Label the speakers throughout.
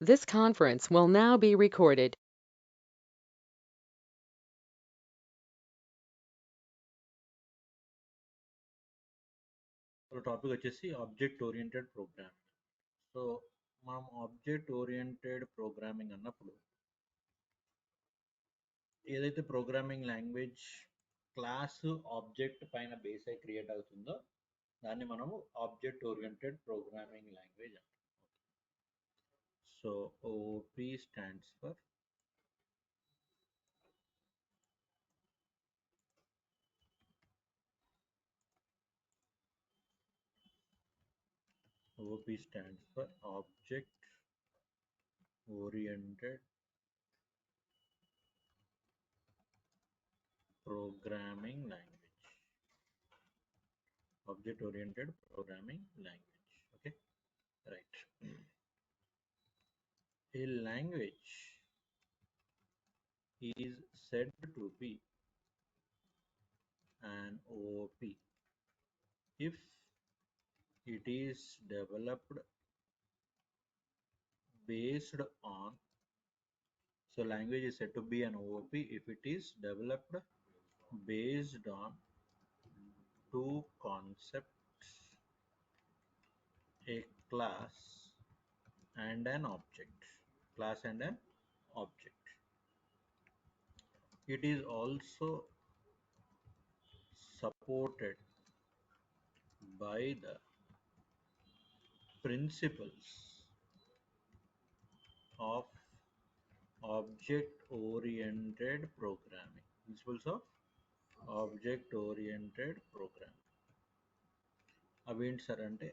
Speaker 1: This conference will now be recorded.
Speaker 2: Topic వచ్చేసి object oriented programming. So మనం object oriented programming అన్నప్పుడు ఏదైతే programming language class object పైన base అయి create అవుతుందో దాన్ని మనము ఆబ్జెక్ట్ ఓరియంటెడ్ ప్రోగ్రామింగ్ లాంగ్వేజ్ అంటాం. So OP stands for OP stands for object oriented programming language. Object oriented programming language. Okay, right. A language is said to be an OOP if it is developed based on, so language is said to be an OOP if it is developed based on two concepts, a class and an object. Class and an object. It is also supported by the principles of object oriented programming. Principles of object oriented programming అవి ఏంటి sir అంటే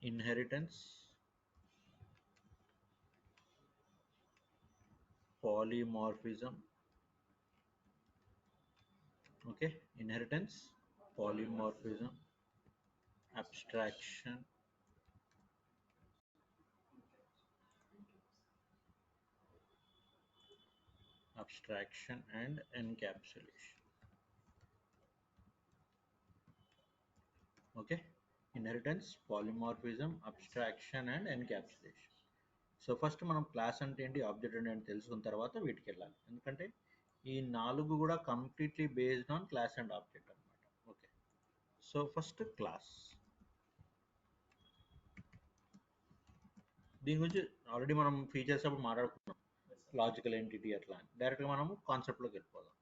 Speaker 2: inheritance, polymorphism. Okay, inheritance, polymorphism, abstraction, and encapsulation. Okay, inheritance, polymorphism, abstraction and encapsulation. So first మనం class అంటే ఏంటి, object అంటే ఏంటి తెలుసుకున్న తర్వాత వీటికి వెళ్ళాలి. ఎందుకంటే ఈ నాలుగు కూడా completely based on class and object అనమాట. Okay, so first class. దీని గురించి ఆల్రెడీ మనం ఫీచర్స్ అప్పుడు మాట్లాడుకున్నాం, లాజికల్ ఎంటిటీ అట్లా అని. డైరెక్ట్గా మనము కాన్సెప్ట్లోకి వెళ్ళిపోదాం.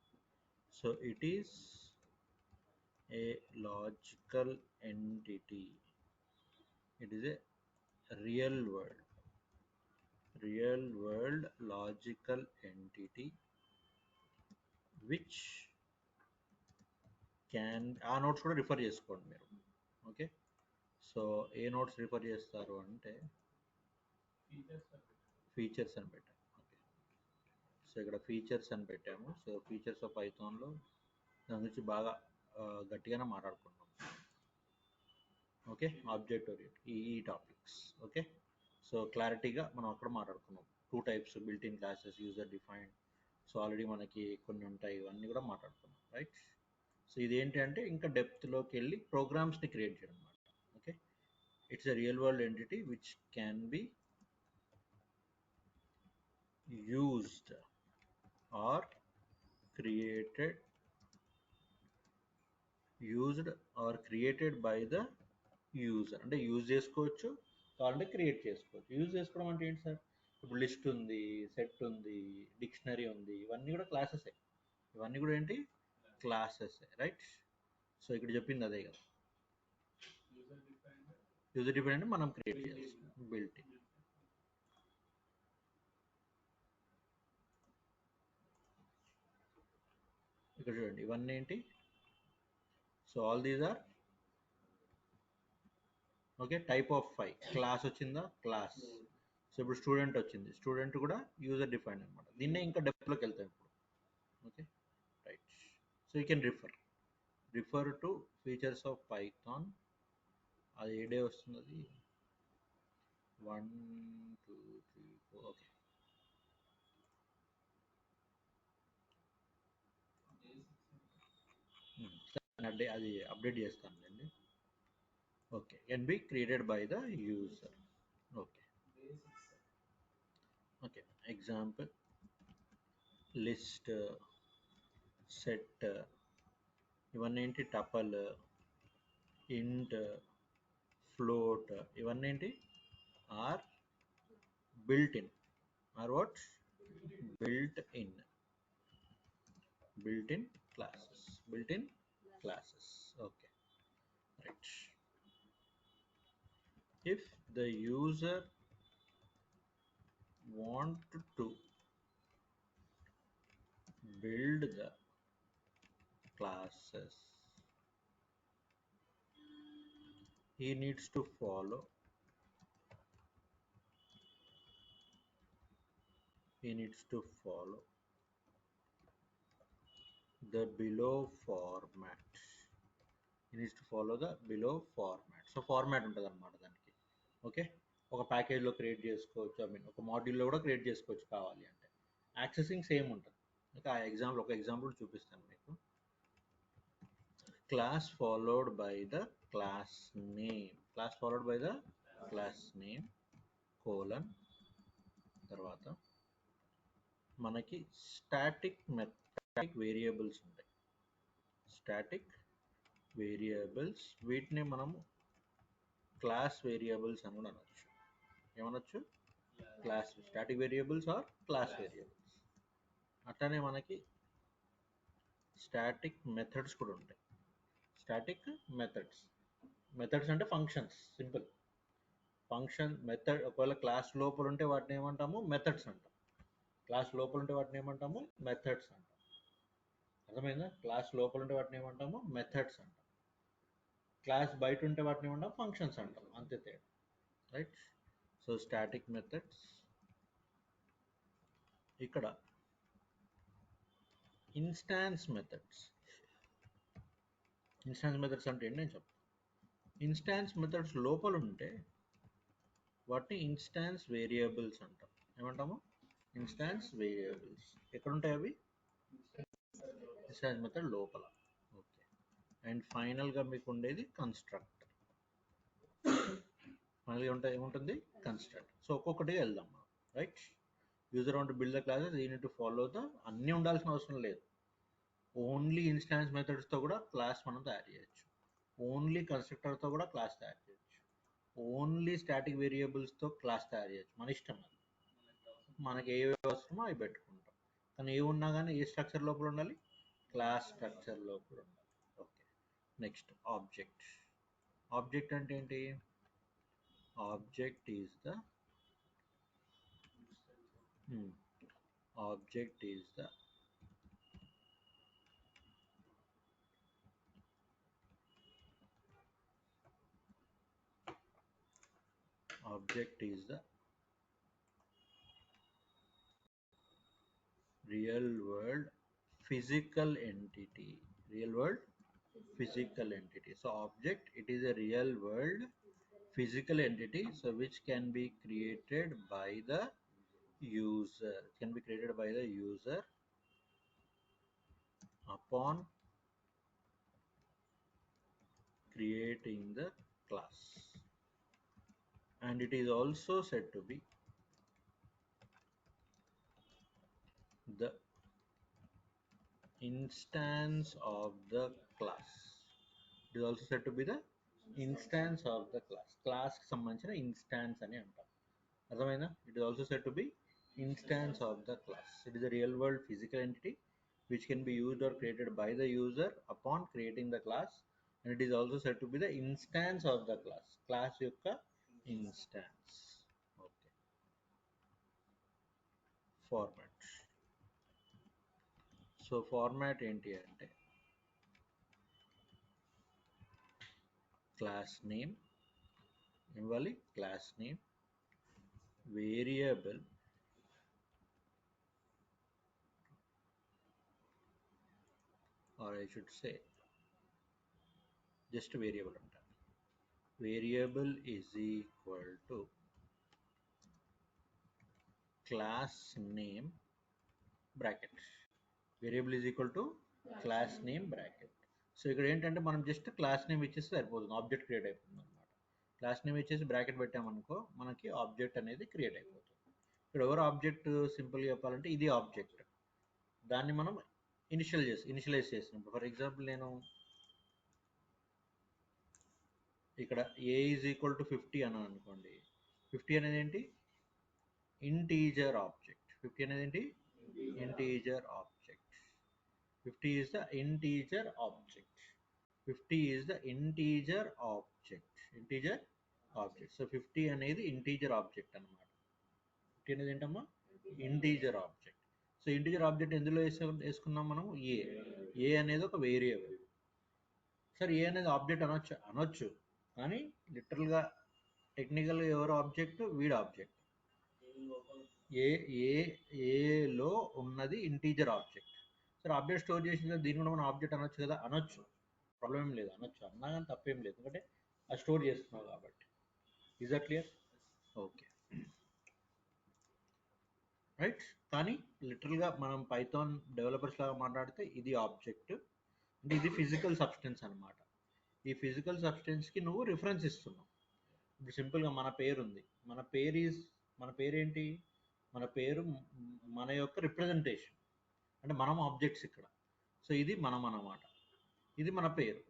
Speaker 2: So it is a logical entity. It is a real world logical entity which can, ఆ నోట్స్ కూడా రిఫర్ చేసుకోండి మీరు. ఓకే, సో ఏ నోట్స్ రిఫర్ చేస్తారు అంటే ఫీచర్స్ అని పెట్టాము. ఓకే, సో ఇక్కడ ఫీచర్స్ అని పెట్టాము. సో ఫీచర్స్ ఆఫ్ పైథాన్లో దాని గురించి బాగా గట్టిగానే మాట్లాడుకున్నాం. ఓకే, ఆబ్జెక్ట్ ఓరియంట్ ఈ టాపిక్స్. ఓకే, సో క్లారిటీగా మనం అక్కడ మాట్లాడుకున్నాం. Two types, built in classes, user defined. So already మనకి కొన్ని ఉంటాయి, ఇవన్నీ కూడా మాట్లాడుకున్నాం, రైట్. సో ఇదేంటి అంటే ఇంకా డెప్త్లోకి వెళ్ళి ప్రోగ్రామ్స్ని క్రియేట్ చేయడం అనమాట. Okay, it's a real world entity which can be used or created by the user. అంటే యూజ్ చేసుకోవచ్చు, కావాలంటే క్రియేట్ చేసుకోవచ్చు. యూజ్ చేసుకోవడం అంటే ఏంటి సార్, ఇప్పుడు లిస్ట్ ఉంది, సెట్ ఉంది, డిక్షనరీ ఉంది, ఇవన్నీ కూడా క్లాసెసే. ఇవన్నీ కూడా ఏంటి, క్లాసెస్, రైట్. సో ఇక్కడ చెప్పింది అదే కదా. యూజర్ డిఫైన్ అంటే మనం క్రియేట్ చేయాలి, బిల్ట్. ఇక్కడ చూడండి ఇవన్నీ ఏంటి. So all these are okay, type of 5 class వచ్చిందా, క్లాస్. సో ఇప్పుడు స్టూడెంట్ వచ్చింది, స్టూడెంట్ కూడా యూజర్ డిఫైన్డ్ అనమాట. దీన్నే ఇంకా డెప్త్లోకి వెళ్తాం ఇప్పుడు. Okay, right. So you can refer to features of Python. అది ఏ డే వస్తుంది, అది 1 2 3 4. ఓకే, అది అప్డేట్ చేస్తానులేండి. Okay, can be created by the user. Okay, example list, set, ఇవన్నీ ఏంటి టపల్, ఇంట్, ఫ్లోట్, ఇవన్నీ ఏంటి are built in, or what? Built in, built-in classes, built-in classes. Okay, right. If the user want to build the classes, he needs to follow the below format. He needs to follow the below format. So format ఉంటుంది అన్నమాట దానికి. Okay, ఒక ప్యాకేజ్లో create చేసుకోవచ్చు, ఒక మాడ్యూల్లో కూడా create చేసుకోవచ్చు కావాలి అంటే. యాక్సెసింగ్ సేమ్ ఉంటుంది. ఓకే, ఒక ఎగ్జాంపుల్ చూపిస్తాను మీకు. Class followed by the class name colon, తర్వాత మనకి స్టాటిక్ వేరియబుల్స్ ఉంటాయి. స్టాటిక్ వేరియబుల్స్, వీటిని మనము క్లాస్ వేరియబుల్స్ అని కూడా అనొచ్చు. ఏమనొచ్చు? Static variables are class variables. అట్లనే మనకి స్టాటిక్ మెథడ్స్ కూడా ఉంటాయి. స్టాటిక్ మెథడ్స్ అంటే ఫంక్షన్స్, సింపుల్ ఫంక్షన్ మెథడ్. ఒకవేళ క్లాస్ లోపల ఉంటే వాటిని ఏమంటాము? మెథడ్స్ అంటాం. అర్థమైందా? క్లాస్ లోపల ఉంటే వాటిని ఏమంటాము? మెథడ్స్ అంటాం. క్లాస్ బయట ఉంటే వాటిని ఏమంటాం? ఫంక్షన్స్ అంటాం. అంతే తేడా, రైట్? So static methods. ఇక్కడ ఇన్స్టాన్స్ మెథడ్స్ అంటే ఏంటి నేను చెప్తాను. ఇన్స్టాన్స్ మెథడ్స్ లోపల ఉంటే వాటిని ఇన్స్టాన్స్ వేరియబుల్స్ అంటాం. ఏమంటాము? Instance variables. ఎక్కడ ఉంటాయి అవి? ఇన్స్టాన్స్ మెథడ్ లోపల. ఓకే, అండ్ ఫైనల్గా మీకు ఉండేది కన్స్ట్రక్ట్. ఏముంటుంది? కన్స్ట్రక్ట్. సో ఒక్కొక్కటిగా వెళ్దాం మనం, right? User want to build the classes, you need to follow the, అన్నీ ఉండాల్సిన అవసరం లేదు. ఓన్లీ ఇన్స్టాన్స్ మెథడ్స్తో కూడా క్లాస్ మనం తయారు చేయొచ్చు. ఓన్లీ కన్స్ట్రక్టర్తో కూడా క్లాస్ తయారు చేయొచ్చు. ఓన్లీ స్టాటిక్ వేరియబుల్స్తో క్లాస్ తయారు చేయొచ్చు. మన ఇష్టం అది. మనకి ఏ అవసరమో అవి పెట్టుకుంటాం. కానీ ఏ ఉన్నా కానీ ఏ స్ట్రక్చర్ లోపల ఉండాలి? క్లాస్ స్ట్రక్చర్ లోపల ఉండాలి. Okay, next object. ఆబ్జెక్ట్ అంటే ఏంటి? Object is the object is the real world physical entity. So object, it is a real world physical entity, so which can be created by the user. Upon creating the class, and it is also said to be the instance of the class. It is also said to be the instance of the class. Class కి సంబంధించిన instance అని అంటాం. అర్థమైందా? It is also said to be instance of the class. It is a real world physical entity which can be used or created by the user upon creating the class, and it is also said to be the instance of the class. Class యొక్క instance. Okay. Format. So format ఏంటి అంటే class name ఇవ్వాలి, class name, variable, or I should say just variable అంటారు. Variable is equal to class name bracket. Variable is equal to class name bracket. So ఇక్కడ ఏంటంటే మనం just class name ఇచ్చేస్తే సరిపోతుంది, object create అయిపోతుంది అనమాట. Class name ఇచ్చేసి bracket పెట్టామనుకో మనకి ఆబ్జెక్ట్ అనేది క్రియేట్ అయిపోతుంది. ఇక్కడ ఎవరు ఆబ్జెక్ట్ సింపుల్గా చెప్పాలంటే ఇది ఆబ్జెక్ట్. దాన్ని మనం ఇనిషియలైజ్ చేసినప్పుడు ఫర్ ఎగ్జాంపుల్ నేను ఇక్కడ ఏ ఈజ్ ఈక్వల్ టు 50 అన్నాను అనుకోండి. 50 అనేది ఏంటి? Integer object. 50 అనేది ఏంటి? Integer object. 50 is the integer object. 50 is the integer object. Integer object. So 50 అనేది ఇంటీజర్ ఆబ్జెక్ట్ అన్నమాట. 50 అనేది ఏంటమ్మా? Integer object. So integer object ఎందులో వేసుకున్నాం మనం? ఏ అనేది ఒక వేరియబుల్. సార్ ఏ అనేది ఆబ్జెక్ట్ అనొచ్చు కానీ లిటరల్గా టెక్నికల్గా ఎవరు ఆబ్జెక్ట్? వీడు ఆబ్జెక్ట్. ఏలో ఉన్నది integer object. Sir object store చేసిన దీన్ని కూడా మనం ఆబ్జెక్ట్ అనొచ్చు కదా? అనొచ్చు, ప్రాబ్లం ఏం లేదు, అనొచ్చు, అన్నా కానీ తప్పేం లేదు, ఎందుకంటే అది స్టోర్ చేస్తున్నావు కాబట్టి. Is that clear? Okay right. కానీ లిటరల్గా మనం పైథాన్ డెవలపర్స్ లాగా మాట్లాడితే ఇది ఆబ్జెక్ట్ అంటే ఇది ఫిజికల్ సబ్స్టెన్స్ అనమాట. ఈ ఫిజికల్ సబ్స్టెన్స్కి నువ్వు రిఫరెన్స్ ఇస్తున్నావు. ఇప్పుడు సింపుల్గా మన పేరు ఉంది. మన పేరేంటి? మన పేరు మన యొక్క రిప్రజెంటేషన్, అంటే మనం ఆబ్జెక్ట్స్ ఇక్కడ. సో ఇది మనం అన్నమాట, ఇది మన పేరు.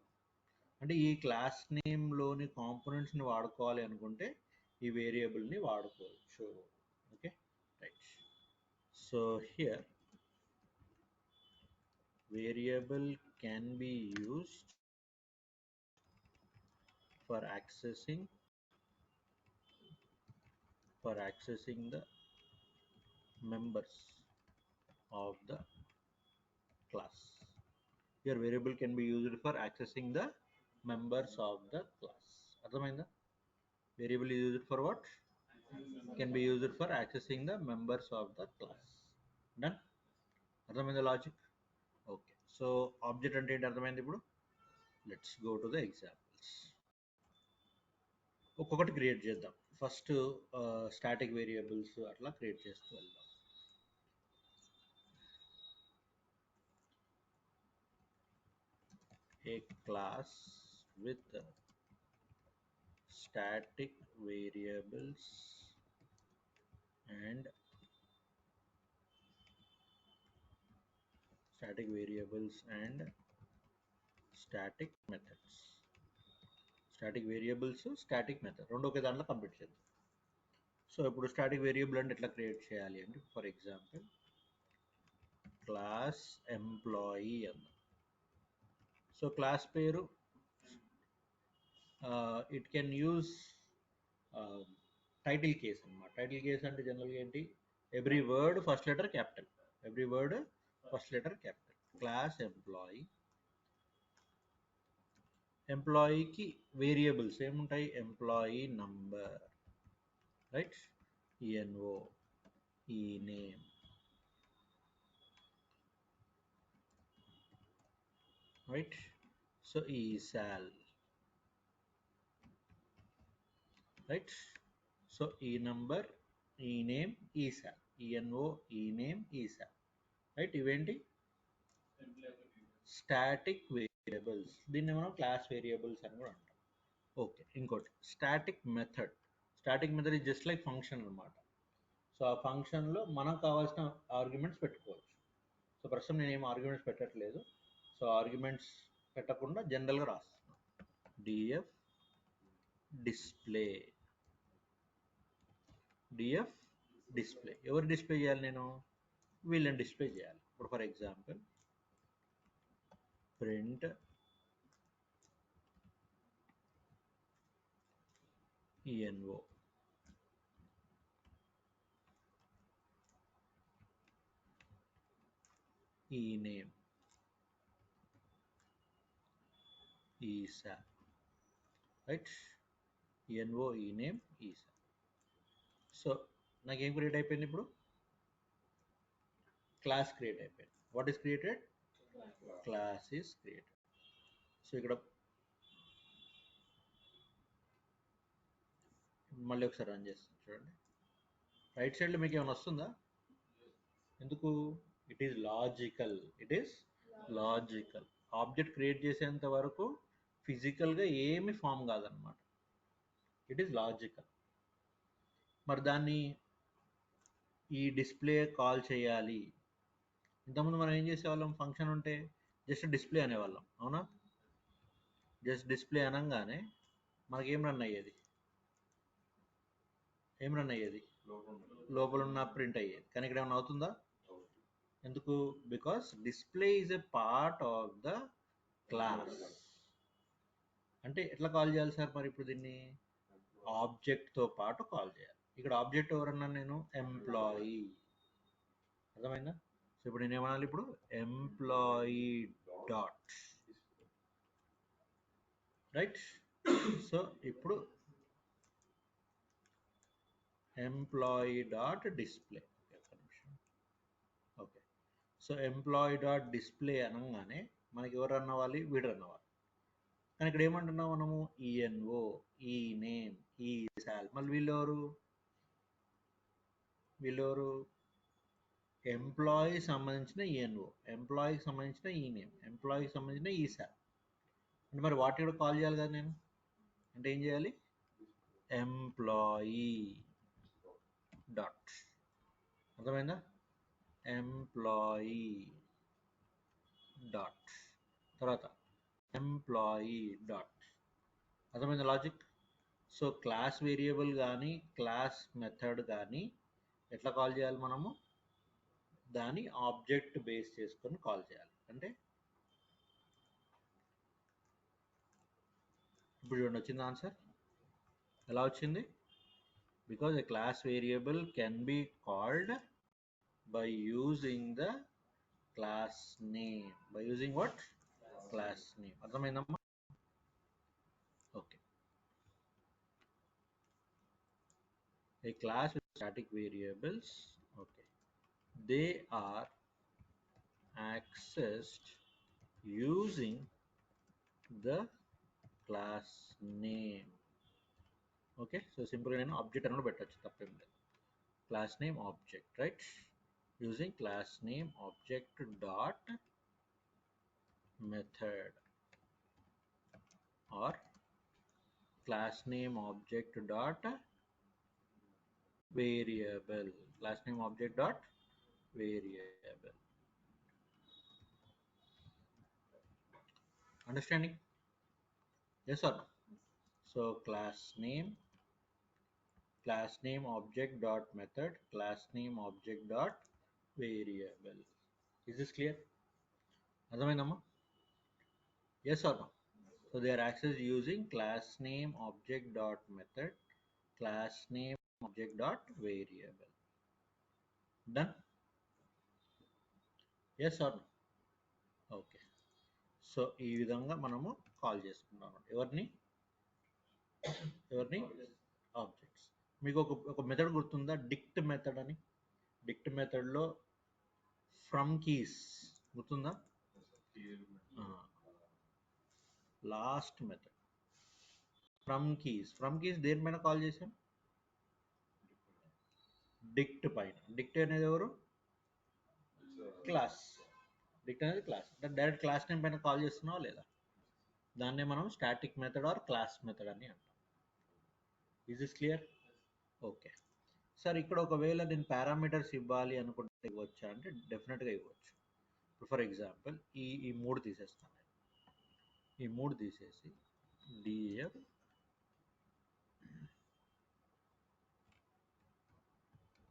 Speaker 2: అంటే ఈ క్లాస్ నేమ్లోని కాంపోనెంట్స్ని వాడుకోవాలి అనుకుంటే ఈ వేరియబుల్ని వాడుకోవచ్చు. Okay right. So here variable can be used for accessing the members of the class. Your variable can be used for accessing the members of the class. అర్థమైందా? Variable is used for what? Can be used for accessing the members of the class. Done? అర్థమైందా logic? Okay. So object అంటే ఏంటి అర్థమైంది ఇప్పుడు. Let's go to the examples. ఒక్కొక్కటి create చేద్దాం. First static variables అట్లా create చేస్తూ వెళ్దాం. A class with static variables and static methods. Static variables, static method రెండు ఒకే దాంట్లో కంప్లీట్ చేద్దాం. సో ఇప్పుడు స్టాటిక్ వేరియబుల్ అంటే ఎట్లా క్రియేట్ చేయాలి అంటే ఫర్ ఎగ్జాంపుల్ క్లాస్ ఎంప్లాయీ అన్న. సో క్లాస్ పేరు it can use title case అన్నమాట. టైటిల్ కేస్ అంటే జనరల్గా ఏంటి? Every word first letter capital. Class employee. ఎంప్లాయీకి వేరియబుల్స్ ఏముంటాయి? Employee number, right, ENO, ENAME, right. So ESAL, right. So ENumber, ENAME, ESAL, ENO, ENAME, ESAL, right. ఇవేంటి? Static variables. దీన్ని మనం class variables అని కూడా అంటాం. ఓకే. ఇంకోటి static method. Static method is just like function అనమాట. So ఆ ఫంక్షన్లో మనకు కావాల్సిన ఆర్గ్యుమెంట్స్ పెట్టుకోవచ్చు. సో ప్రస్తుతం నేను ఏం ఆర్గ్యుమెంట్స్ పెట్టట్లేదు. సో ఆర్గ్యుమెంట్స్ పెట్టకుండా జనరల్గా రాస్తున్నాను. DF display. ఎవరు డిస్ప్లే చేయాలి? నేను వీళ్ళని డిస్ప్లే చేయాలి. ఇప్పుడు for example print ENO, ENAME, ESAL, right. ENO, ENAME, ESAL. So నాకేం క్రియేట్ అయిపోయింది? ఇప్పుడు క్లాస్ క్రియేట్ అయిపోయింది. What is created? Class is created. So ఇక్కడ మళ్ళీ ఒకసారి రన్ చేస్తాను చూడండి. రైట్ సైడ్లో మీకు ఏమైనా వస్తుందా? ఎందుకు? It is logical. Object create చేసేంత వరకు ఫిజికల్గా ఏమి ఫామ్ కాదనమాట. It is logical. మరి దాన్ని ఈ డిస్ప్లే కాల్ చేయాలి. ఇంతకుముందు మనం ఏం చేసేవాళ్ళం, ఫంక్షన్ ఉంటే జస్ట్ డిస్ప్లే అనేవాళ్ళం, అవునా? జస్ట్ డిస్ప్లే అనగానే మనకి ఏం రన్ అయ్యేది, లోపల ఉన్న ప్రింట్ అయ్యేది. కానీ ఇక్కడ ఏమైనా అవుతుందా? ఎందుకు? Because display is a part of the class. అంటే ఎట్లా కాల్ చేయాలి సార్ మరి ఇప్పుడు దీన్ని? ఆబ్జెక్ట్తో పాటు కాల్ చేయాలి. ఇక్కడ ఆబ్జెక్ట్ ఎవరన్నా, నేను ఎంప్లాయీ. అర్థమైందా? సో ఇప్పుడు నేను ఏమనాలి, ఇప్పుడు ఎంప్లాయీ డాట్, రైట్? సో ఇప్పుడు employee dot display. Okay, so employee dot display అనగానే మనకి ఎవరు రన్ అవ్వాలి? వీడు రన్ అవ్వాలి. కానీ ఇక్కడ ఏమంటున్నాం మనము? ఈఎన్ఓ, ఈ నేమ్, ఈ సాల్. మళ్ళీ వీళ్ళెవరు? ఎంప్లాయీ సంబంధించిన ఈఎన్ఓ, ఎంప్లాయీకి సంబంధించిన ఈ నేమ్, ఎంప్లాయీకి సంబంధించిన ఈ సాల్. అంటే మరి వాటి కూడా కాల్ చేయాలి కదా నేను. అంటే ఏం చేయాలి? Employee dot. అర్థమైందా? ఎంప్లాయీ డాట్ తర్వాత ఎంప్లాయీ డాట్. అర్థమైందా లాజిక్? సో క్లాస్ వేరియబుల్ కానీ క్లాస్ మెథడ్ కానీ ఎట్లా కాల్ చేయాలి మనము? దాని ఆబ్జెక్ట్ బేస్ చేసుకొని కాల్ చేయాలి. అంటే ఇప్పుడు చూడండి, వచ్చింది ఆన్సర్. ఎలా వచ్చింది? Because a class variable can be called by using the class name. By using what? Class name. అర్థమైందమ్మా? Okay. A class with static variables, okay, they are accessed using the class name. Okay, so సింపుల్గా నేను object అని కూడా పెట్టచ్చు, తప్పేం లేదు. Class name object, right? Using class name object dot method or class name object dot variable. Class name object dot variable. Understanding? yes or no? So class name object dot method, class name object dot variable. Is this clear? అర్థమైందమ్మా? yes or no? So they are accessed using class name object dot method, class name object dot variable. Done? yes or no? Okay, so ఈ విధంగా మనము call చేసుకుంటాం ఎవరిని objects. మీకు ఒక method గుర్తుందా, డిక్ట్ method అని? డిక్ట్ మెథడ్లో ఫ్రమ్ కీస్ గుర్తుందా? లాస్ట్ మెథడ్ ఫ్రమ్ కీస్ దేనిపైన కాల్ చేసాం? డిక్ట్ పైన. డిక్ట్ అనేది ఎవరు? క్లాస్. డిక్ట్ అనేది క్లాస్. అంటే డైరెక్ట్ క్లాస్ నేమ్ పైన కాల్ చేస్తున్నావా లేదా? దాన్నే మనం static method or class method అని అంటాం. Is this clear? Okay sir, ఇక్కడ ఒకవేళ నేను పారామీటర్స్ ఇవ్వాలి అనుకుంటే ఇవ్వచ్చా అంటే డెఫినెట్గా ఇవ్వచ్చు. ఇప్పుడు ఫర్ ఎగ్జాంపుల్ ఈ మూడు తీసేస్తాను నేను. ఈ మూడు తీసేసి DF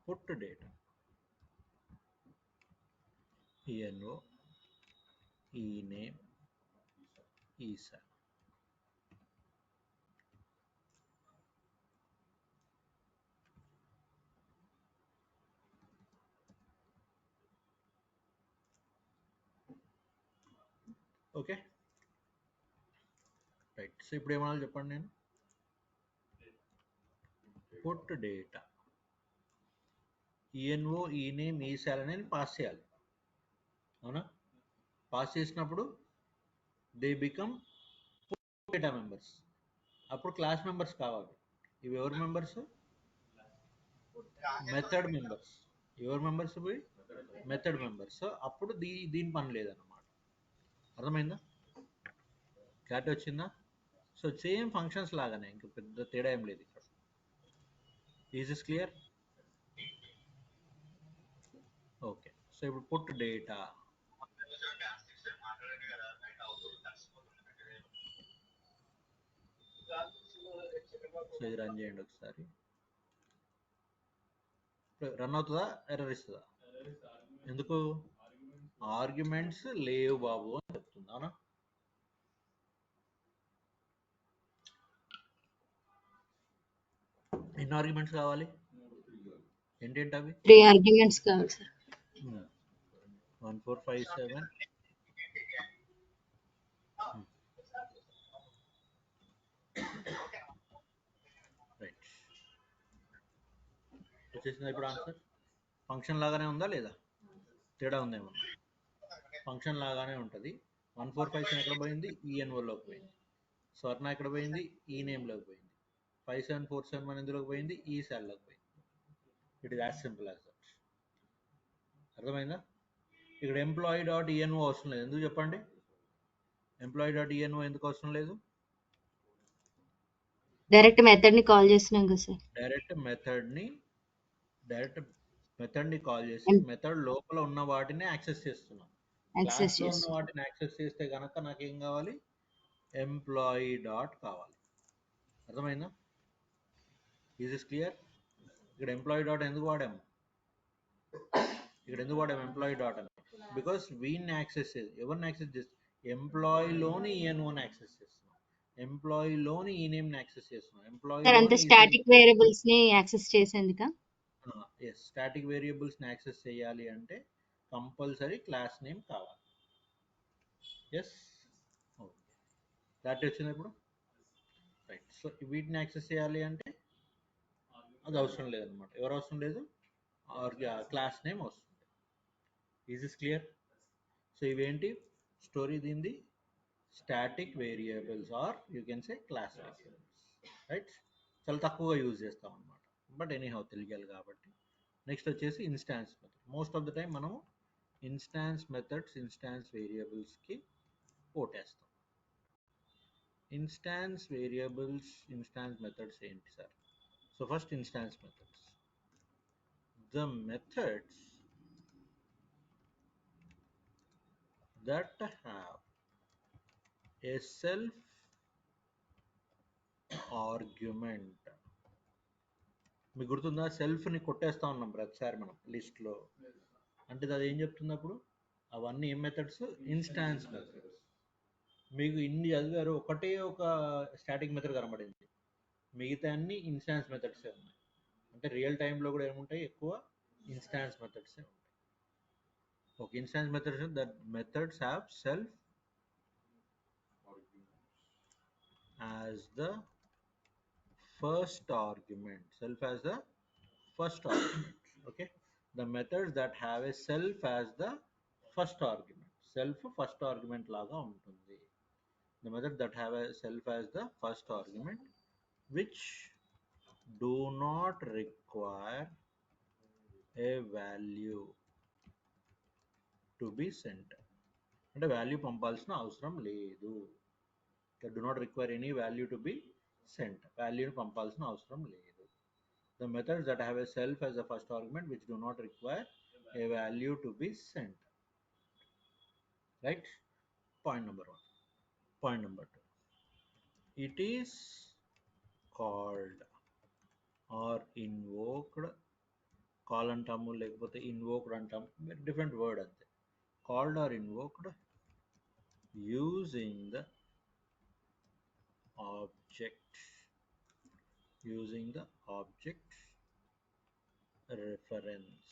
Speaker 2: put data ENO E name ఈసా. Okay right. సో ఇప్పుడు ఏమన్నా చెప్పండి, నేను put data ENO E name E sal అనేది పాస్ చేయాలి, అవునా? పాస్ చేసినప్పుడు దే బికమ్ డేటా మెంబర్స్. అప్పుడు క్లాస్ మెంబర్స్ కావాలి. ఇవి ఎవరు మెంబర్స్? Method members. ఎవరు మెంబర్స్? ఇవి మెథడ్ మెంబర్స్. అప్పుడు దీని పని లేదన్నమాట. అర్థమైందా? క్లారిటీ వచ్చిందా? సో సేమ్ ఫంక్షన్స్ లాగానే, ఇంకా పెద్ద తేడా ఏం లేదు ఇక్కడ. Is this clear? Okay. So ఇప్పుడు పుట్ డేటా. సో ఇది రన్ చేయండి ఒకసారి. రన్ అవుతుందా, ఎర్రర్ ఇస్తుందా? ఎందుకు? ఆర్గ్యుమెంట్స్ లేవు బాబు అని చెప్తుంది. అవునా? ఎన్ని ఆర్గ్యుమెంట్స్ కావాలి? ఏంటేంటి అవి?
Speaker 3: 3 ఆర్గ్యుమెంట్స్ కావాలి సార్.
Speaker 2: 1 4 5 7. రైట్. వచ్చేసిందా ఇప్పుడు ఆన్సర్? ఫంక్షన్ లాగానే ఉందా లేదా? తేడా ఉందేమో. ఫంక్షన్ లాగానే ఉంటుంది. 1 4 5 7 ఎక్కడ పోయింది? ఈఎన్ఓలోకి పోయింది. స్వర్ణ ఎక్కడ పోయింది? ఈ నేమ్లోకి పోయింది. 5 7 4 7 1 ఎందులోకి పోయింది? ఈ సెల్లోకి పోయింది. It is as simple as that. అర్థమైందా? ఇక్కడ ఎంప్లాయీ డాట్ ఈఎన్ఓ అవసరం లేదు. ఎందుకు చెప్పండి? ఎంప్లాయీ డాట్ ఈఎన్ఓ ఎందుకు అవసరం లేదు?
Speaker 3: డైరెక్ట్ మెథడ్ ని కాల్ చేస్తున్నాం కదా సార్.
Speaker 2: డైరెక్ట్ మెథడ్ని కాల్ చేసి మెథడ్ లోపల ఉన్న వాటిని యాక్సెస్ చేస్తున్నాం.
Speaker 3: యాక్సెస్
Speaker 2: క్లాస్లో ఉన్న
Speaker 3: చేస్తున్నాం.
Speaker 2: వాటిని యాక్సెస్ చేస్తే కనుక నాకేం కావాలి? ఎంప్లాయీ డాట్ కావాలి. అర్థమైందా? Is is clear? ఇక్కడ ఎంప్లాయీ డాట్ ఎందుకు వాడాము? ఎంప్లాయీ డాట్ అని? బికాస్ వీన్ని యాక్సెస్ చేసి ఎవరిని యాక్సెస్ చేస్తాం? ఎంప్లాయీలోని ఈఎన్ఓని యాక్సెస్ చేస్తున్నాం, ఎంప్లాయీలోని ఈ నేమ్ని యాక్సెస్ చేస్తున్నాం,
Speaker 3: సార్ అంతే
Speaker 2: ఎంప్లాయీలోని
Speaker 3: స్టాటిక్ వేరియబుల్స్ ని యాక్సెస్ చేసేందుక?
Speaker 2: ఎస్, స్టాటిక్ వేరియబుల్స్ని యాక్సెస్ చేయాలి అంటే కంపల్సరీ క్లాస్ నేమ్ కావాలి. ఎస్, క్లారిటీ వచ్చింది ఇప్పుడు? రైట్. సో వీటిని యాక్సెస్ చేయాలి అంటే అది అవసరం లేదనమాట. ఎవరు అవసరం లేదు? క్లాస్ నేమ్ వస్తుంది. Is is clear? సో ఇవేంటి స్టోరీ దీనిది? Static variables or you can say class variables. Right. చాలా తక్కువగా యూజ్ చేస్తాం అనమాట, బట్ ఎనీహౌ తెలియాలి కాబట్టి. నెక్స్ట్ వచ్చేసి instance method. Most of the time మనము ఇన్స్టాన్స్ మెథడ్స్, ఇన్స్టాన్స్ వేరియబుల్స్కి ఓటేస్తాం. ఇన్స్టాన్స్ వేరియబుల్స్, ఇన్స్టాన్స్ మెథడ్స్ ఏంటి sir? So first instance methods. The methods that have a self argument. మీకు గుర్తుందా? సెల్ఫ్ని కొట్టేస్తా ఉన్నాం ప్రతిసారి మనం లిస్ట్లో. అంటే అది ఏం చెప్తుంది అప్పుడు? అవన్నీ ఏం మెథడ్స్? Instance methods. మీకు ఇన్ని చదివారు, ఒకటే ఒక స్టాటిక్ మెథడ్ కనబడింది, మిగతా అన్ని ఇన్స్టాన్స్ మెథడ్సే ఉన్నాయి. అంటే రియల్ టైంలో కూడా ఏముంటాయి? ఎక్కువ ఇన్స్టాన్స్ మెథడ్సే ఉంటాయి. ఒక instance methods that methods have self as the first argument. Self as the first argument. Okay. The methods that have a self as the first argument. Self first argument laga untundi. The methods that have a self as the first argument, which do not require a value to be sent. అంటే value పంపాల్సిన అవసరం లేదు. do not require any value to be sent. వాల్యూని పంపాల్సిన అవసరం లేదు. The methods that have a self as the first argument which do not require a value to be sent. Right? Point number 1. Point number 2. It is called or invoked. Call అంటాము, లేకపోతే invoked అంటాము, different word అంతే. Called or invoked using the object reference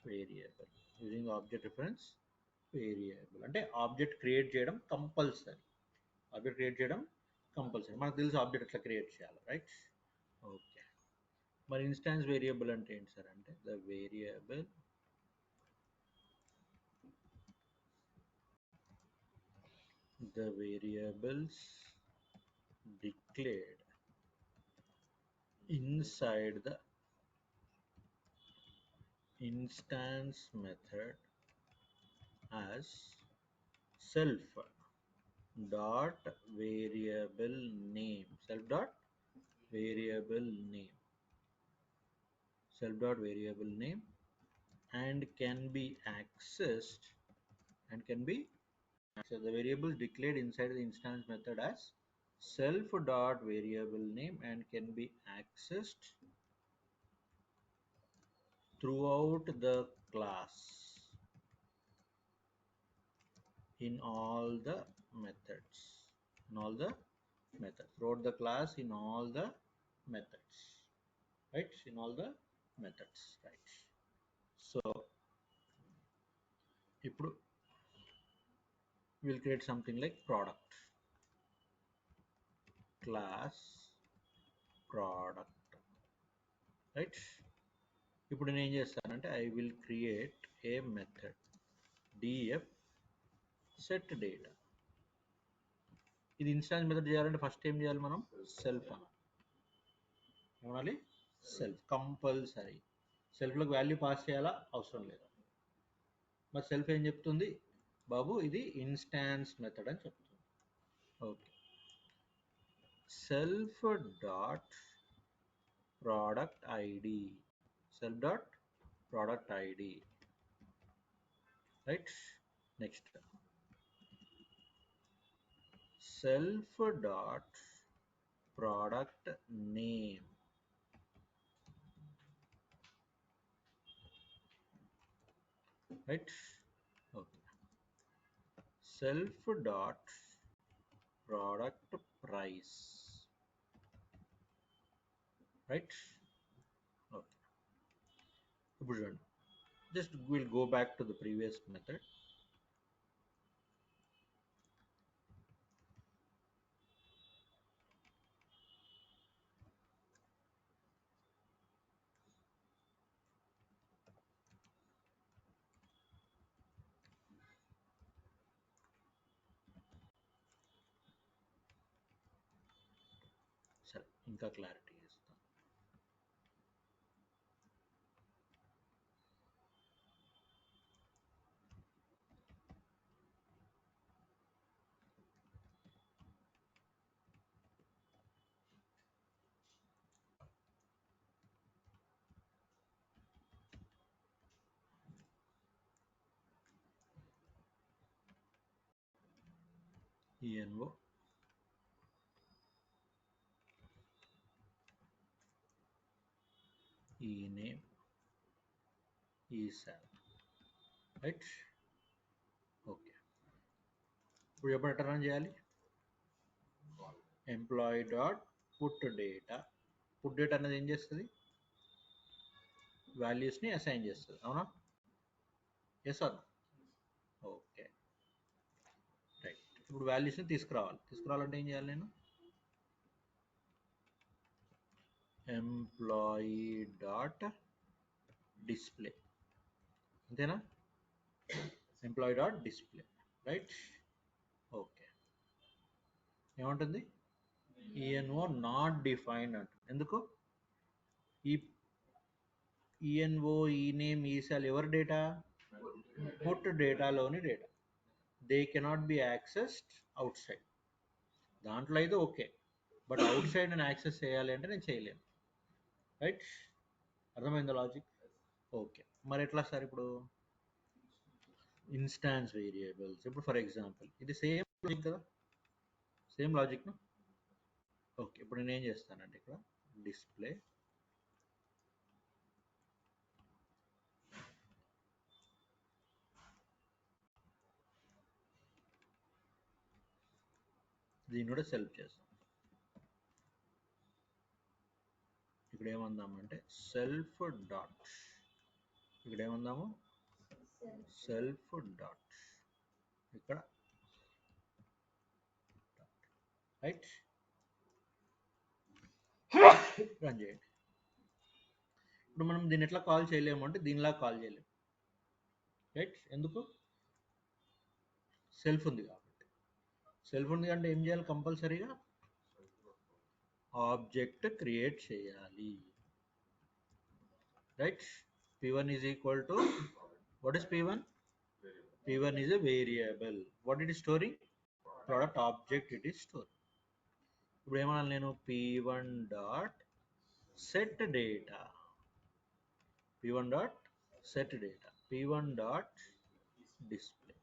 Speaker 2: variable. Using the object reference variable అంటే object create చేయడం compulsory. మనకు తెలుసు object ఎట్లా create చేయాలి. రైట్? ఓకే. మరి ఇన్స్టాన్స్ వేరియబుల్ అంటే ఏంటి సార్? అంటే the variables declared inside the instance method as self dot variable name. Self dot variable name and can be accessed so the variable declared inside the instance method as self dot variable name and can be accessed throughout the class in all the methods throughout the class in all the methods, right? In all the methods, right? So ఇప్పుడు we'll create something like product class product, right? ఇప్పుడు నేను ఏం చేస్తానంటే I will create a method df set data. ఇది instance method చేయాలంటే first ఏం చేయాలి మనం సెల్ఫ్ అనాలి సెల్ఫ్ కంపల్సరీ సెల్ఫ్లోకి వాల్యూ పాస్ చేయాలా అవసరం లేదు మరి సెల్ఫ్ ఏం చెప్తుంది బాబు ఇది ఇన్స్టాన్స్ మెథడ్ అని చెప్తుంది okay self dot product id self dot product id, right? Next self dot product name, right? Okay, self dot product price, right? Okay, ఇప్పుడు చూడండి just we'll go back to the previous method. సరే ఇంకా clarity ఇస్తాను envo ename esal, right? Okay ఇప్పుడు ఎప్పుడు ఎట్లా run చేయాలి employee dot put data అనేది ఏం చేస్తుంది వాల్యూస్ని అసైన్ చేస్తుంది అవునా ఎస్ ఆర్ ఓకే రైట్ ఇప్పుడు వాల్యూస్ని తీసుకురావాలంటే ఏం చేయాలి నేను ఎంప్లాయీ డాట్ డిస్ప్లే అంతేనా employee dot display, right? Okay ఏముంటుంది ఈఎన్ఓ నాట్ డిఫైన్డ్ అంటుంది ఎందుకు ఈ ఈఎన్ఓ ఈ నేమ్ ఈసాల్ ఎవరి డేటా పుట్ డేటాలోని data they cannot be accessed outside దాంట్లో అయితే ఓకే బట్ అవుట్ సైడ్ నేను యాక్సెస్ చేయాలి అంటే నేను చేయలేను, రైట్? అర్థమైందా లాజిక్? ఓకే మరి ఎట్లా సార్ ఇప్పుడు ఇన్స్టాన్స్ వేరియబుల్స్ ఇప్పుడు ఫర్ ఎగ్జాంపుల్ ఇది సేమ్ లాజిక్ కదా సేమ్ లాజిక్ను ఓకే ఇప్పుడు నేను ఏం చేస్తానంటే ఇక్కడ డిస్ప్లే దీన్ని కూడా సెల్ఫ్ చేస్తాం ఇక్కడ ఏమందామంటే సెల్ఫ్ డాట్ ఇక్కడ ఏమందాము సెల్ఫ్ డాట్ ఇక్కడ రైట్ రన్ చేయండి ఇప్పుడు మనం దీన్ని ఎట్లా కాల్ చేయలేము అంటే దీనిలా కాల్ చేయలేము, రైట్? ఎందుకు సెల్ఫ్ ఉంది కాబట్టి సెల్ఫ్ ఉంది అంటే ఏం చేయాలి కంపల్సరీగా ఆబ్జెక్ట్ క్రియేట్ చేయాలి, right? p1 is equal to what is p1 p1 is a variable what it is storing product object it is storing ఇప్పుడు ఏమనాలి నేను p1 dot set data p1 dot set data p1 dot display.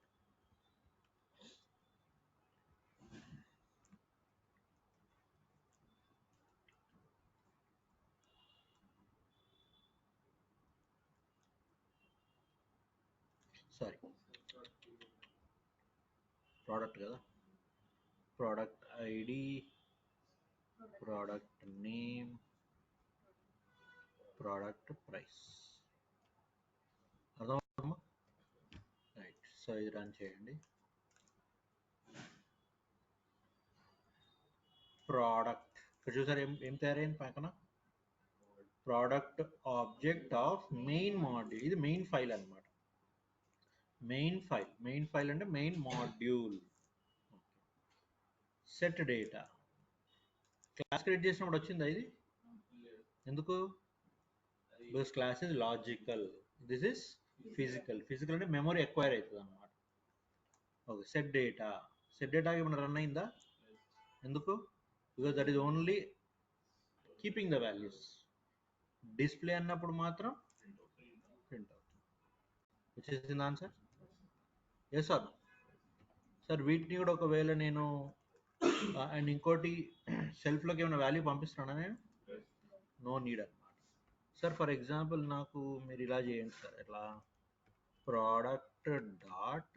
Speaker 2: Sorry, product కదా, product id, product name, product price. అర్థమవుతుందమ్మా? Right. So ఇది run చేయండి. Product ఇక్కడ చూసారు ఏం తయారైంది పక్కన, product object of main module. ఇది మెయిన్ ఫైల్ అనమాట. మెయిన్ ఫైల్ అంటే main module. Set data class create చేసినప్పుడు వచ్చిందా ఇది? ఎందుకు? Because class is logical, this is physical. Physical అంటే మెమరీ ఎక్వైర్ అవుతుంది అనమాట. ఓకే, సెట్ డేటా ఏమైనా రన్ అయిందా? ఎందుకు? Because that is only keeping the values. Display అన్నప్పుడు మాత్రం ప్రింట్ అవుతుంది. వచ్చేసింది ఆన్సర్? Yes sir. సార్ వీటిని కూడా ఒకవేళ నేను అండ్ ఇంకోటి సెల్ఫ్లోకి ఏమైనా వాల్యూ పంపిస్తున్నానా నేను? నో నీడ్ అనమాట. సార్ ఫర్ ఎగ్జాంపుల్ నాకు మీరు ఇలా చేయండి సార్, ఎట్లా, product dot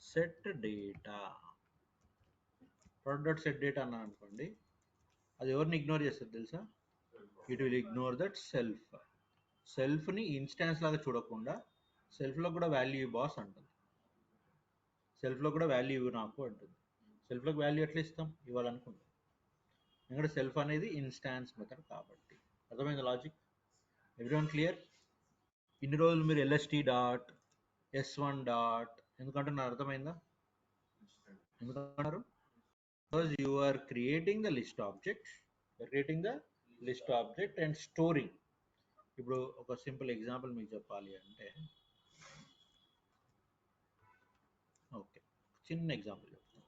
Speaker 2: set data, product dot set data అన్నాను అనుకోండి, అది ఎవరిని ఇగ్నోర్ చేస్తుంది తెలుసా? It will ignore that self. సెల్ఫ్ని ఇన్స్టాన్స్ లాగా చూడకుండా సెల్ఫ్లో కూడా వాల్యూ బాస్ అంటుంది. సెల్ఫ్లో కూడా వాల్యూ ఇవ్వు నాకు అంటుంది. సెల్ఫ్లోకి వాల్యూ ఎట్లా ఇస్తాం? ఇవ్వాలనుకుంటాం. ఎందుకంటే సెల్ఫ్ అనేది ఇన్స్టాన్స్ మెథడ్ కాబట్టి. అర్థమైంది లాజిక్? Everyone clear? ఇన్ని రోజులు మీరు LST డాట్ S1 డాట్ ఎందుకంటున్నారు? అర్థమైందా? ఎందుకంటున్నారు? Because you are creating the list object and storing. ఇప్పుడు ఒక సింపుల్ ఎగ్జాంపుల్ మీకు చెప్పాలి అంటే, ఓకే చిన్న ఎగ్జాంపుల్ చెప్తాను.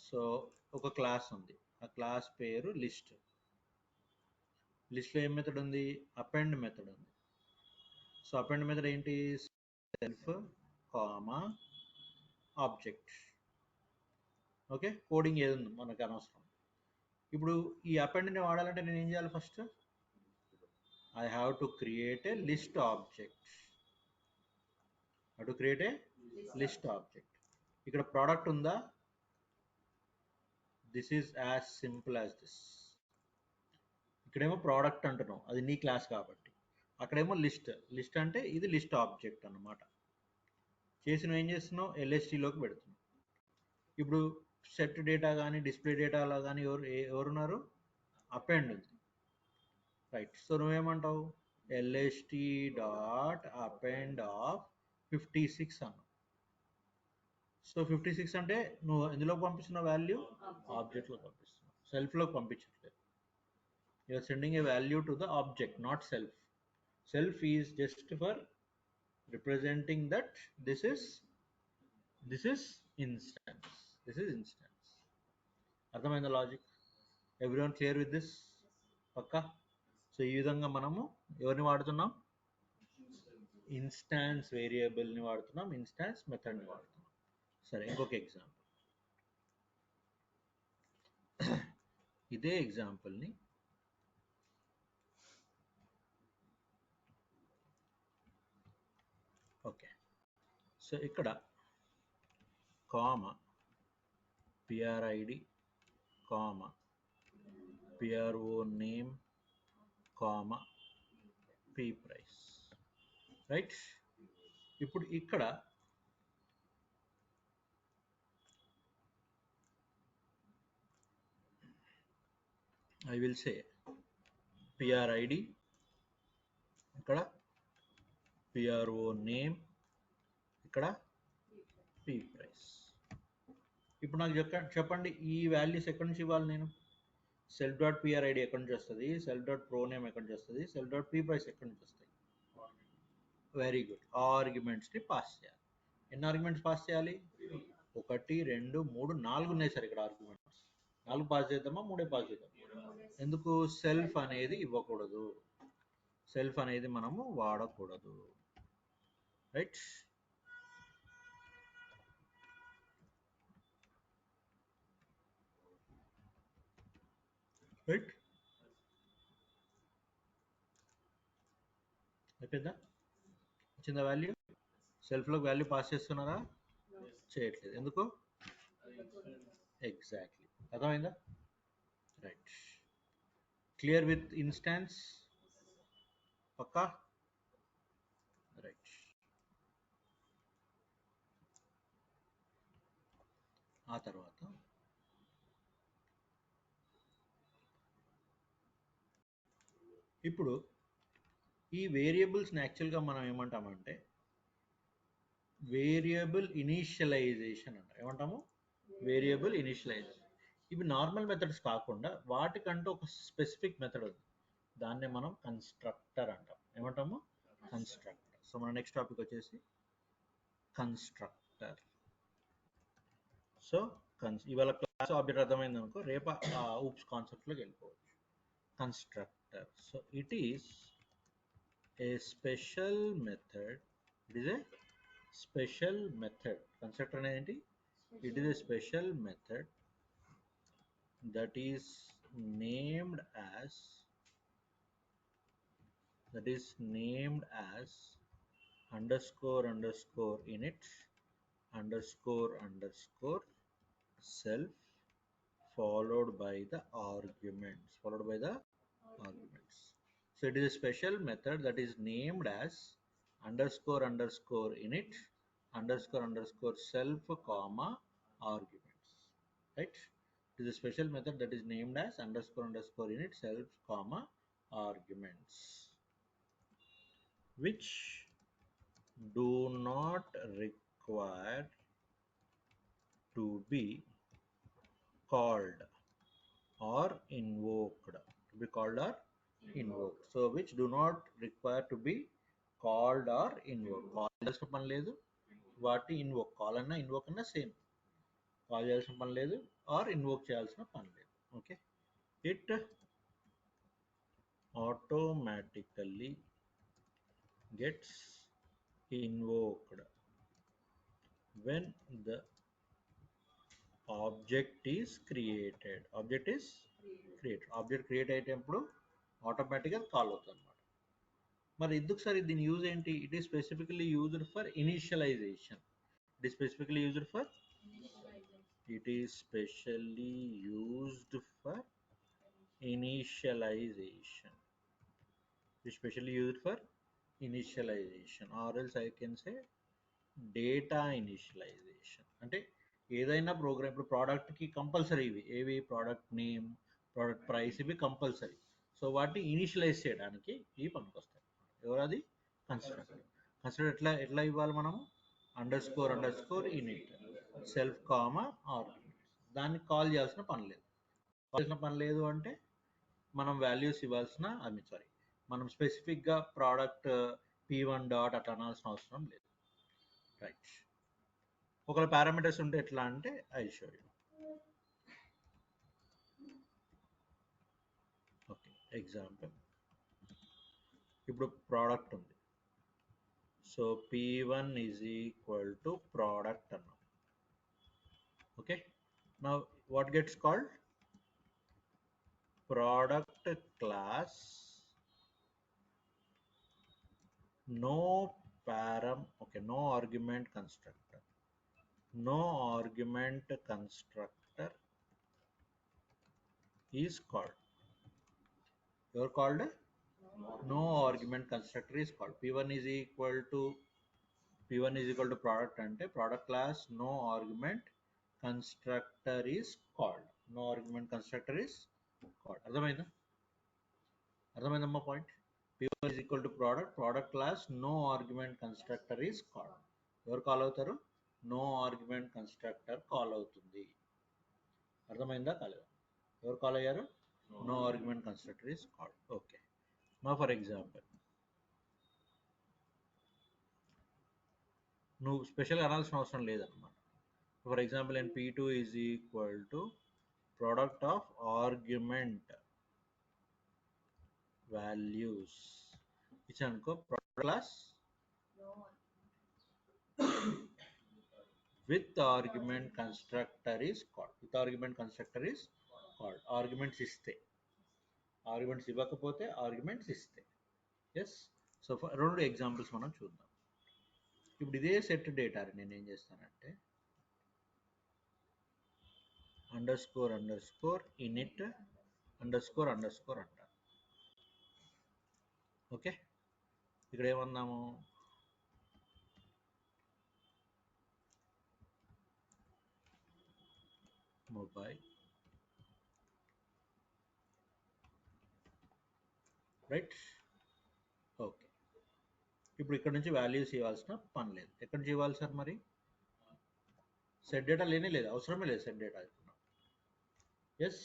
Speaker 2: సో ఒక క్లాస్ ఉంది, ఆ క్లాస్ పేరు లిస్ట్. లిస్ట్లో ఏం మెథడ్ ఉంది? అపెండ్ మెథడ్ ఉంది. సో అపెండ్ మెథడ్ ఏంటి? Self comma object. Okay, coding ఏది ఉంది మనకు అనవసరం. ఇప్పుడు ఈ అపెండ్ని వాడాలంటే నేను ఏం చేయాలి? First I have to create a list object. ఇక్కడ ప్రోడక్ట్ ఉందా? This is as simple as this. ఇక్కడేమో ప్రోడక్ట్ అంటున్నాం, అది నీ క్లాస్ కాబట్టి. అక్కడేమో లిస్ట్ అంటే ఇది లిస్ట్ ఆబ్జెక్ట్ అన్నమాట. చేసి నువ్వు ఏం చేస్తున్నావు? LSTలోకి పెడుతున్నావు. ఇప్పుడు సెట్ డేటా కానీ డిస్ప్లే డేటాలో కానీ ఎవరున్నారు? అపెండ్ ఉంది. రైట్. సో నువ్వేమంటావు? LST డాట్ అపెండ్ ఆఫ్ 56 అన్నావు. సో 56 అంటే నువ్వు ఎందులోకి పంపిస్తున్న వాల్యూ? ఆబ్జెక్ట్లోకి పంపిస్తున్నావు, సెల్ఫ్లోకి పంపించట్లేదు. You are sending a value to the object, not self. Self is just for representing that this is instance. అర్థమైందా logic? Everyone clear with this? పక్కా? సో ఈ విధంగా మనము ఎవరిని వాడుతున్నాం? ఇన్స్టాన్స్ వేరియబుల్ని వాడుతున్నాం, ఇన్స్టాన్స్ మెథడ్ని వాడుతున్నాం. సరే ఇంకొక ఎగ్జాంపుల్. ఇదే ఎగ్జాంపుల్ని ఓకే, సో ఇక్కడ comma PRID comma PRO name comma P price. Right. ఇప్పుడు ఇక్కడ ఐ విల్ సే PRID, ఇక్కడ PRO నేమ్, ఇక్కడ P ప్రైస్. ఇప్పుడు నాకు చెప్పండి ఈ వాల్యూస్ ఎక్కడి నుంచి ఇవ్వాలి నేను? సెల్ఫ్ డాట్ PRID ఎక్కడి నుంచి వస్తుంది? సెల్ఫ్ డాట్ ప్రో నేమ్ ఎక్కడి నుంచి వస్తుంది? సెల్ఫ్ డాట్ P ప్రైస్ ఎక్కడి నుంచి వస్తాయి? Very good. ఆర్గ్యుమెంట్స్ని పాస్ చేయాలి. ఎన్ని ఆర్గ్యుమెంట్స్ పాస్ చేయాలి? 1 2 3 4 ఉన్నాయి సార్ ఇక్కడ ఆర్గ్యుమెంట్స్. 4 పాస్ చేద్దామా? 3 పాస్ చేద్దాం? ఎందుకు? సెల్ఫ్ అనేది ఇవ్వకూడదు, సెల్ఫ్ అనేది మనము వాడకూడదు. రైట్. రైట్, అయిపోయిందా? వచ్చిందా వాల్యూ? సెల్ఫ్లోకి వాల్యూ పాస్ చేస్తున్నారా? చేయట్లేదు, ఎందుకు? ఎగ్జాక్ట్లీ, అర్థమైందా? రైట్. Clear with instance? పక్కా? రైట్. ఆ తర్వాత ఇప్పుడు ఈ వేరియబుల్స్ని యాక్చువల్గా మనం ఏమంటామంటే వేరియబుల్ ఇనీషియలైజేషన్ అంటాం. ఏమంటాము? Variable initialisation. ఇవి నార్మల్ మెథడ్స్ కాకుండా వాటికంటూ ఒక స్పెసిఫిక్ మెథడ్ ఉంది, దాన్నే మనం కన్స్ట్రక్టర్ అంటాం. ఏమంటాము? కన్స్ట్రక్టర్. సో మన నెక్స్ట్ టాపిక్ వచ్చేసి కన్స్ట్రక్టర్. సో ఇవాళ క్లాస్ ఆబ్జెక్ట్ అర్థమైంది అనుకో, రేపు ఊప్స్ కాన్సెప్ట్లోకి వెళ్ళిపోవచ్చు. Constructor, so it is a special method. It is a special method. Constructor అనేది ఏంటి? It is a special method that is named as underscore underscore init underscore underscore self followed by the arguments. So it is a special method that is named as underscore underscore init underscore underscore self comma arguments, right? It is a special method that is named as underscore underscore init self comma arguments, which do not require to be called or invoked. So which do not require to be called or invoked. Call చేయాల్సిన పని లేదు, వాటి invoke, call అన్నా invoke అన్నా same. Call చేయాల్సిన పని లేదు are invoke చేయాల్సిన పని లేదు. Okay, it automatically gets invoked when the object is created. Object create అయ్యేటప్పుడు ఆటోమేటిక్గా కాల్ అవుతుంది అనమాట. మరి ఎందుకు సార్ దీని యూజ్ ఏంటి? It is specifically used for initialisation. It is specially used for initialisation, or else I can say data initialisation. అంటే ఏదైనా ప్రోగ్రామ్, ఇప్పుడు ప్రోడక్ట్కి కంపల్సరీ ఇవి ఏవి? ప్రోడక్ట్ నేమ్, ప్రోడక్ట్ ప్రైస్, ఇవి కంపల్సరీ. సో వాటిని ఇనిషియలైజ్ చేయడానికి ఇవి పనికొస్తాయి. ఎవరది? కన్స్ట్రక్టర్. కన్స్ట్రక్టర్ ఎట్లా ఇవ్వాలి మనము? Underscore underscore init self comma arguments. దాన్ని కాల్ చేయాల్సిన పని లేదు. అంటే మనం వాల్యూస్ ఇవ్వాల్సిన మనం స్పెసిఫిక్గా ప్రోడక్ట్ P1 డాట్ అట్లా అనాల్సిన అవసరం లేదు. రైట్. ఒకవేళ పారామీటర్స్ ఉంటే ఎట్లా అంటే I show you. Okay, example, ఇప్పుడు ప్రోడక్ట్ ఉంది. So P1 is equal to product అన్నాం. Okay, now what gets called? Product class no param, okay, no argument constructor is called. You're called no argument constructor is called. P1 is equal to product ante product class no argument constructor is called. అర్థమైందమ్మా point? P1 is equal to product class no argument constructor is called. ఎవరు call అవుతారు? No argument constructor call అవుతుంది. అర్థమైందా? కాలేదా? ఎవరు call అయ్యారు? No argument constructor is called. Okay, నా for example, నువ్వు స్పెషల్ అనాల్సిన అవసరం లేదన్నమాట. ఫర్ ఎగ్జాంపుల్, నేను P2 is equal to product of argument values ఇచ్చానుకో, product class with argument constructor is called. With argument constructor is called. Arguments ఇస్తే, arguments ఇవ్వకపోతే arguments ఇస్తే. ఎస్. సో రెండు ఎగ్జాంపుల్స్ మనం చూద్దాం. ఇప్పుడు ఇదే సెట్ డేటా నేను ఏం చేస్తానంటే underscore underscore in it underscore underscore అంటాను. ఓకే, ఇక్కడ ఏమన్నాము, మొబైల్, రైట్. ఓకే, ఇప్పుడు ఇక్కడ నుంచి వాల్యూస్ ఇవ్వాల్సిన పని లేదు. ఎక్కడి నుంచి ఇవ్వాలి సార్ మరి? సెట్ డేటా లేనే లేదు, అవసరమే లేదు సెట్ డేటా. ఎస్,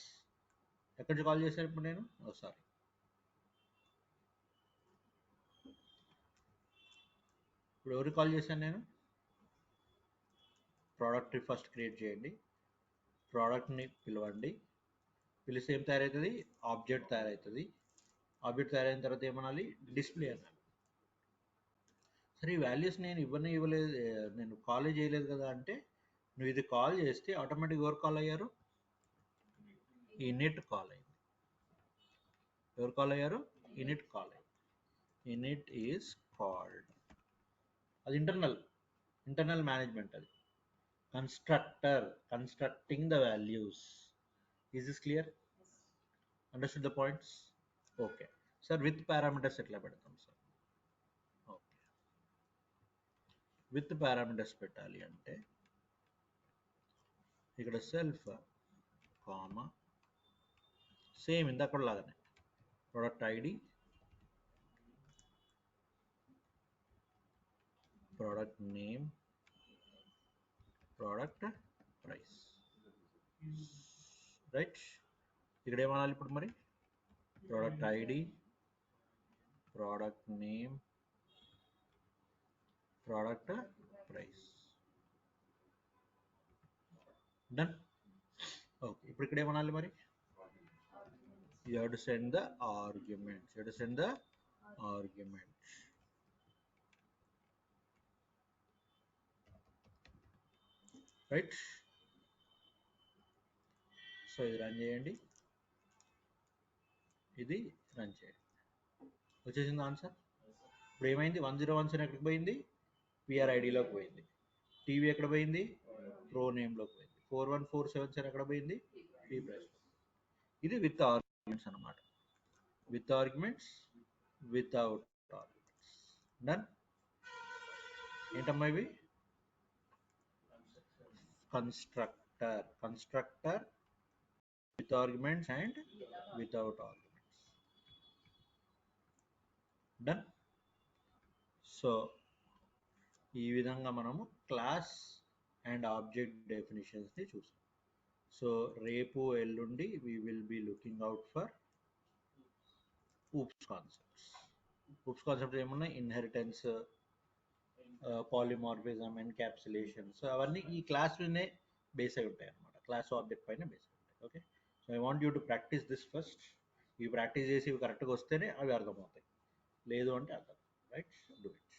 Speaker 2: ఎక్కడి నుంచి కాల్ చేశాను ఇప్పుడు నేను? సారీ, ఇప్పుడు ఎవరికి కాల్ చేశాను నేను? ప్రోడక్ట్ని ఫస్ట్ క్రియేట్ చేయండి, ప్రోడక్ట్ని పిలవండి, పిలిస్తే ఏం తయారవుతుంది? ఆబ్జెక్ట్ తయారవుతుంది. ఆబ్జెక్ట్ తయారైన తర్వాత ఏమనాలి? డిస్ప్లే అనాలి. సరే, ఈ వాల్యూస్ నేను ఇవ్వలేదు, నేను కాల్ చేయలేదు కదా అంటే, నువ్వు ఇది కాల్ చేస్తే ఆటోమేటిక్ ఎవరు కాల్ అయ్యారు? ఇనిట్ కాల్ అయింది. ఎవరు కాల్ అయ్యారు? ఇనిట్ కాల్ అయింది. In it is called. అది ఇంటర్నల్ మేనేజ్మెంట్. అది constructor constructing the values. Is this clear? Understood the points? Okay sir, with parameters ఎట్లా పెడతాం సార్? ఓకే, విత్ పారామీటర్స్ పెట్టాలి అంటే ఇక్కడ సెల్ఫ్ కామా, సేమ్ ఇందాక లాగానే product ID, product name, product price. Right, ఇక్కడ ఏమనాలి ఇప్పుడు మరి? Product ID, product name, product price. Done. Okay, ఇప్పుడు ఇక్కడ ఏమనాలి మరి? You have to send the arguments. You have to send the arguments. Right? So ఇది రన్ చేయండి, ఇది రన్ చేయండి. వచ్చేసింది ఆన్సర్. ఇప్పుడు ఏమైంది? 1017 ఎక్కడికి పోయింది? పిఆర్ ఐడిలోకి పోయింది. టీవీ ఎక్కడ పోయింది? ప్రో నేమ్లోకి పోయింది. 41477 ఎక్కడ పోయింది? P price. ఇది విత్ ఆర్గ్యుమెంట్స్ అనమాట. With arguments, without arguments. Done. ఏంటమ్మా ఇవి? Constructor with arguments and without arguments. Done. So ఈ విధంగా మనము క్లాస్ అండ్ ఆబ్జెక్ట్ డెఫినిషన్స్ని చూసాం. సో రేపు ఎల్లుండి we will be looking out for oops concepts. oops concepts ఏమున్నాయి? Inheritance, polymorphism, encapsulation. సో అవన్నీ ఈ క్లాస్ మీదనే బేస్ అయి ఉంటాయి అన్నమాట, క్లాస్ ఆబ్జెక్ట్ పైన బేస్ అయి ఉంటాయి. Okay, so I want you to practice this first. ఇవి ప్రాక్టీస్ చేసి ఇవి కరెక్ట్గా వస్తేనే అవి అర్థమవుతాయి, లేదు అంటే అర్థం. Right, do it.